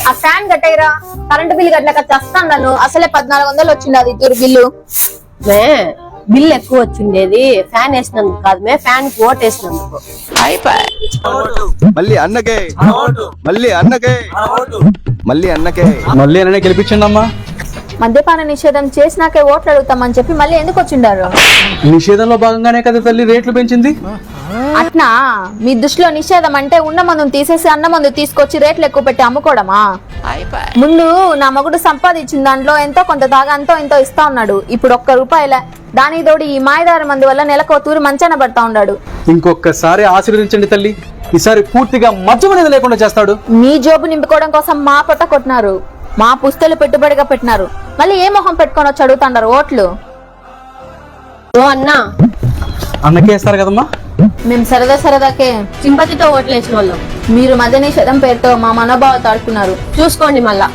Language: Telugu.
ఆ ఫ్యాన్ కట్టయిరా, కరెంట్ బిల్లు కట్టలేక చస్తాను నన్ను. అసలే 1400 వచ్చింది అది ఇద్దరు బిల్లు. బిల్ ఎక్కువ వచ్చిండేది ఫ్యాన్ వేసినందుకు కాదు మే, ఫ్యాన్ కి ఓట్ వేసినందుకు. మళ్ళీ అన్నకే మళ్ళీ అన్నకే మళ్ళీ అన్నకే మళ్ళీ అన్ననే గెలిపించండి అమ్మా. మద్యపాన నిషేధం చేసినాకే ఓట్లు అడుగుతామని చెప్పి మళ్ళీ ఎందుకు వచ్చిండారు? నిషేధంలో భాగంగానే కదా తల్లి రేట్లు పెంచింది. అట్నా మీ దృష్టిలో నిషేధం అంటే ఉన్న మందును తీసేసి అన్న మందు తీసుకొచ్చి రేట్లు ఎక్కువ పెట్టి అమ్ముకోవడమా? ముందు నా మగుడు సంపాదించిన దాంట్లో ఎంతో కొంత దాగా అంతో ఎంతో ఇస్తా ఉన్నాడు. ఇప్పుడు ₹1 దానికి తోడు ఈ మాయదారి మంది వల్ల నెలకు తూరి మంచాన పడతా ఉన్నాడు. ఇంకొకసారి ఆశీర్వదించండి తల్లి, ఈసారి పూర్తిగా మద్యం అనేది లేకుండా చేస్తాడు. మీ జోబు నింపుకోవడం కోసం మా పొట్ట కొట్టినారు, మా పుస్తలు పెట్టుబడిగా పెట్టినారు. మళ్ళీ ఏ మొహం పెట్టుకొని వచ్చి అడుగుతాండారు ఓట్లు? ఓ అన్నా, అన్నకే వేస్తారు కదమ్మా. మేము సరదాకే సింపతితో ఓట్లు వేసిన వాళ్ళం. మీరు మద్య నిషేధం పేరుతో మా మనోభావాలు తాడుకున్నారు. చూసుకోండి మళ్ళా.